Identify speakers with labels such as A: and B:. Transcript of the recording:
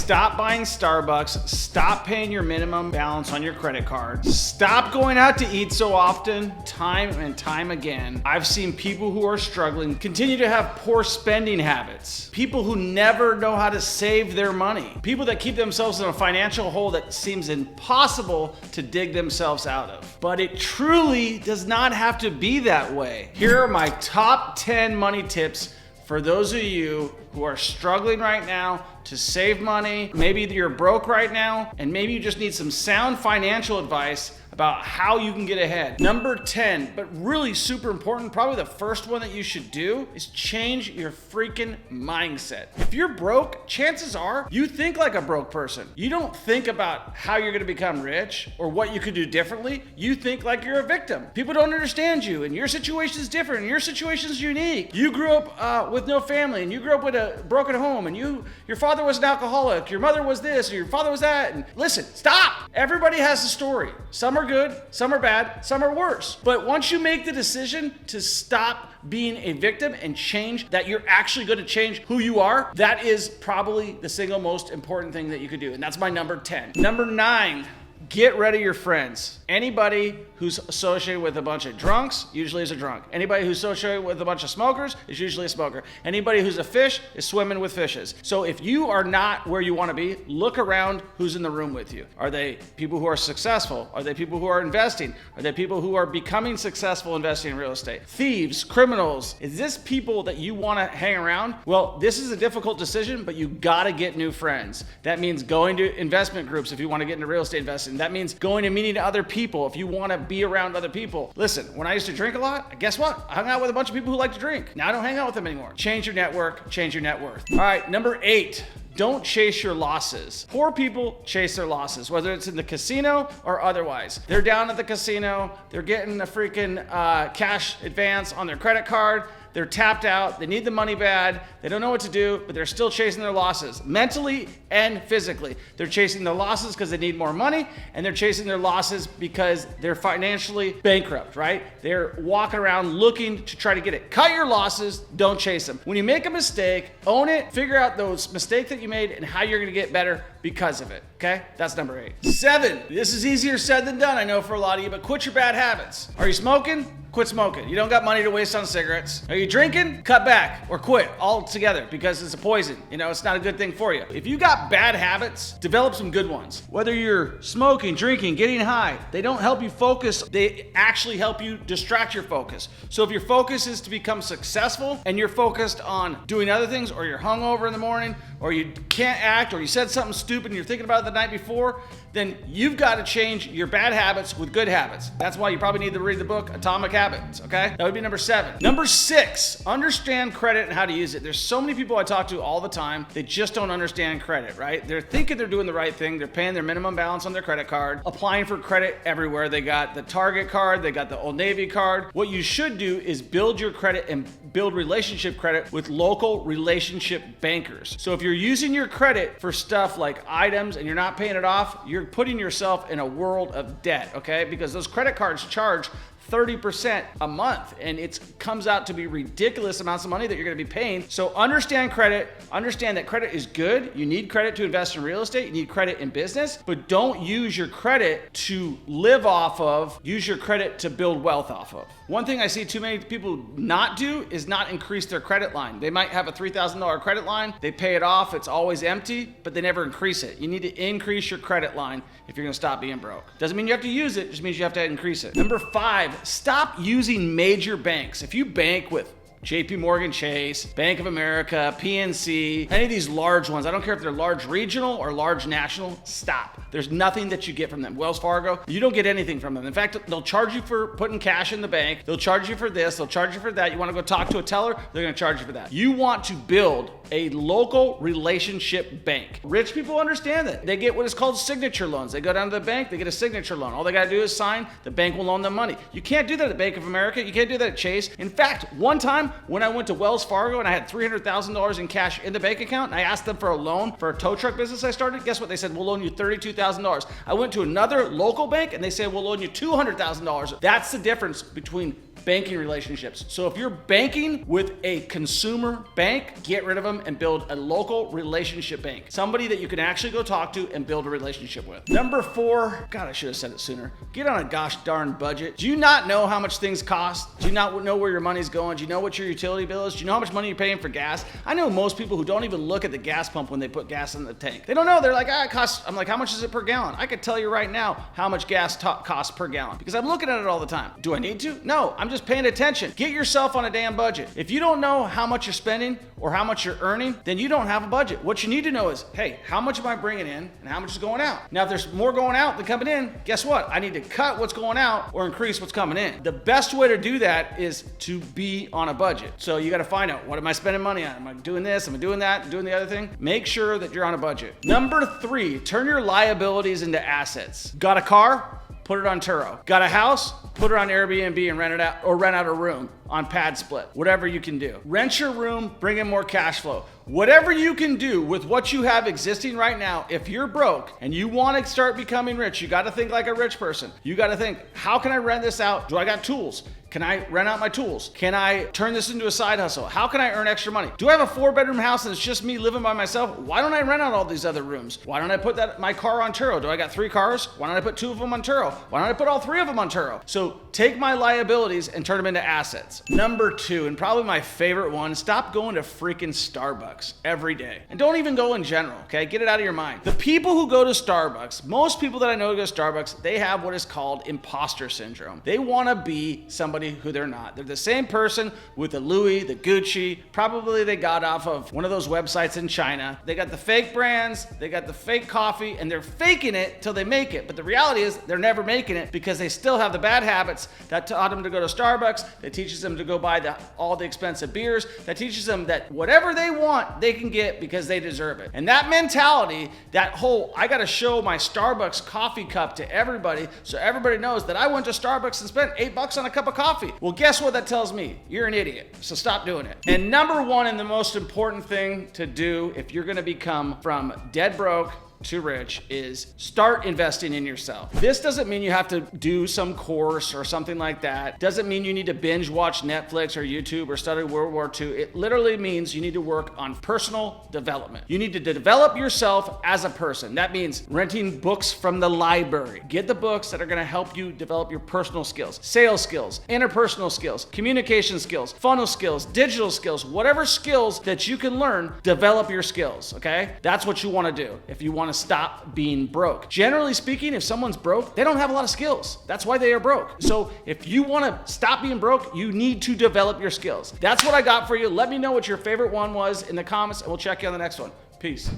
A: Stop buying Starbucks. Stop paying your minimum balance on your credit card. Stop going out to eat so often. Time and time again, I've seen people who are struggling continue to have poor spending habits. People who never know how to save their money. People that keep themselves in a financial hole that seems impossible to dig themselves out of. But it truly does not have to be that way. Here are my top 10 money tips for those of you who are struggling right now to save money. Maybe you're broke right now, and maybe you just need some sound financial advice about how you can get ahead. Number 10, but really super important, probably the first one that you should do, is change your freaking mindset. If you're broke, chances are you think like a broke person. You don't think about how you're gonna become rich or what you could do differently. You think like you're a victim. People don't understand you, and your situation is different, and your situation is unique. You grew up with no family, and you grew up with a broken home, and your father was an alcoholic, your mother was this, or your father was that. And listen, stop. Everybody has a story. Some are good, some are bad, some are worse. But once you make the decision to stop being a victim and change that you're actually going to change who you are, that is probably the single most important thing that you could do. And that's my number 10. Number 9, get rid of your friends. Anybody who's associated with a bunch of drunks usually is a drunk. Anybody who's associated with a bunch of smokers is usually a smoker. Anybody who's a fish is swimming with fishes. So if you are not where you want to be, look around who's in the room with you. Are they people who are successful? Are they people who are investing? Are they people who are becoming successful investing in real estate? Thieves, criminals. Is this people that you want to hang around? Well, this is a difficult decision, but you got to get new friends. That means going to investment groups if you want to get into real estate investing. That means going and meeting other people if you want to be around other people. Listen, when I used to drink a lot, guess what? I hung out with a bunch of people who like to drink. Now I don't hang out with them anymore. Change your network, change your net worth. All right, number 8. Don't chase your losses. Poor people chase their losses, whether it's in the casino or otherwise. They're down at the casino, they're getting a freaking cash advance on their credit card, they're tapped out, they need the money bad, they don't know what to do, but they're still chasing their losses, mentally and physically. They're chasing their losses because they need more money, and they're chasing their losses because they're financially bankrupt, right? They're walking around looking to try to get it. Cut your losses, don't chase them. When you make a mistake, own it, figure out those mistakes that you made and how you're gonna get better because of it, okay? That's number 8. 7, this is easier said than done, I know for a lot of you, but quit your bad habits. Are you smoking? Quit smoking. You don't got money to waste on cigarettes. Are you drinking? Cut back or quit altogether because it's a poison. You know, it's not a good thing for you. If you got bad habits, develop some good ones. Whether you're smoking, drinking, getting high, they don't help you focus. They actually help you distract your focus. So if your focus is to become successful and you're focused on doing other things, or you're hungover in the morning, or you can't act, or you said something stupid and you're thinking about it the night before, then you've got to change your bad habits with good habits. That's why you probably need to read the book Atomic Habits, okay? That would be number 7. Number 6, understand credit and how to use it. There's so many people I talk to all the time, they just don't understand credit, right? They're thinking they're doing the right thing. They're paying their minimum balance on their credit card, applying for credit everywhere. They got the Target card, they got the Old Navy card. What you should do is build your credit and build relationship credit with local relationship bankers. So if you're using your credit for stuff like items and you're not paying it off, you're putting yourself in a world of debt, okay? Because those credit cards charge 30% a month, and it comes out to be ridiculous amounts of money that you're going to be paying. So understand credit, understand that credit is good. You need credit to invest in real estate, you need credit in business, but don't use your credit to live off of, use your credit to build wealth off of. One thing I see too many people not do is not increase their credit line. They might have a $3,000 credit line, they pay it off, it's always empty, but they never increase it. You need to increase your credit line if you're going to stop being broke. Doesn't mean you have to use it, just means you have to increase it. Number 5, stop using major banks. If you bank with JP Morgan Chase, Bank of America, PNC, any of these large ones, I don't care if they're large regional or large national, stop. There's nothing that you get from them. Wells Fargo, you don't get anything from them. In fact, they'll charge you for putting cash in the bank. They'll charge you for this, they'll charge you for that. You want to go talk to a teller, they're going to charge you for that. You want to build a local relationship bank. Rich people understand that. They get what is called signature loans. They go down to the bank, they get a signature loan. All they got to do is sign, the bank will loan them money. You can't do that at Bank of America. You can't do that at Chase. In fact, one time when I went to Wells Fargo and I had $300,000 in cash in the bank account and I asked them for a loan for a tow truck business I started, guess what? They said, we'll loan you $32,000. I went to another local bank and they said, we'll loan you $200,000. That's the difference between banking relationships. So if you're banking with a consumer bank, get rid of them and build a local relationship bank. Somebody that you can actually go talk to and build a relationship with. Number 4, God, I should have said it sooner. Get on a gosh darn budget. Do you not know how much things cost? Do you not know where your money's going? Do you know what your utility bill is? Do you know how much money you're paying for gas? I know most people who don't even look at the gas pump when they put gas in the tank. They don't know. They're like, it costs. I'm like, how much is it per gallon? I could tell you right now how much gas costs per gallon because I'm looking at it all the time. Do I need to? No, I'm just paying attention. Get yourself on a damn budget. If you don't know how much you're spending or how much you're earning, then you don't have a budget. What you need to know is, hey, how much am I bringing in and how much is going out? Now, if there's more going out than coming in, guess what? I need to cut what's going out or increase what's coming in. The best way to do that is to be on a budget. So you got to find out, what am I spending money on? Am I doing this? Am I doing that? Doing the other thing? Make sure that you're on a budget. Number 3, turn your liabilities into assets. Got a car? Put it on Turo. Got a house? Put it on Airbnb and rent it out, or rent out a room on Pad Split. Whatever you can do. Rent your room, bring in more cash flow. Whatever you can do with what you have existing right now, if you're broke and you want to start becoming rich, you got to think like a rich person. You got to think, how can I rent this out? Do I got tools? Can I rent out my tools? Can I turn this into a side hustle? How can I earn extra money? Do I have a 4-bedroom house and it's just me living by myself? Why don't I rent out all these other rooms? Why don't I put my car on Turo? Do I got 3 cars? Why don't I put 2 of them on Turo? Why don't I put all 3 of them on Turo? So take my liabilities and turn them into assets. Number 2, and probably my favorite one, stop going to freaking Starbucks every day. And don't even go in general, okay? Get it out of your mind. The people who go to Starbucks, most people that I know who go to Starbucks, they have what is called imposter syndrome. They want to be somebody who they're not. They're the same person with the Louis, the Gucci. Probably they got off of one of those websites in China. They got the fake brands, they got the fake coffee, and they're faking it till they make it. But the reality is they're never making it because they still have the bad habits that taught them to go to Starbucks, that teaches them to go buy all the expensive beers, that teaches them that whatever they want, they can get because they deserve it. And that mentality, that whole, I got to show my Starbucks coffee cup to everybody so everybody knows that I went to Starbucks and spent $8 on a cup of coffee. Well, guess what that tells me? You're an idiot. So stop doing it. And number 1 and the most important thing to do if you're going to become from dead broke to rich is start investing in yourself. This doesn't mean you have to do some course or something like that. Doesn't mean you need to binge watch Netflix or YouTube or study World War II. It literally means you need to work on personal development. You need to develop yourself as a person. That means renting books from the library. Get the books that are going to help you develop your personal skills, sales skills, interpersonal skills, communication skills, funnel skills, digital skills, whatever skills that you can learn, develop your skills, okay? That's what you want to do if you want to stop being broke. Generally speaking, if someone's broke, they don't have a lot of skills. That's why they are broke. So if you want to stop being broke, you need to develop your skills. That's what I got for you. Let me know what your favorite one was in the comments and we'll check you on the next one. Peace.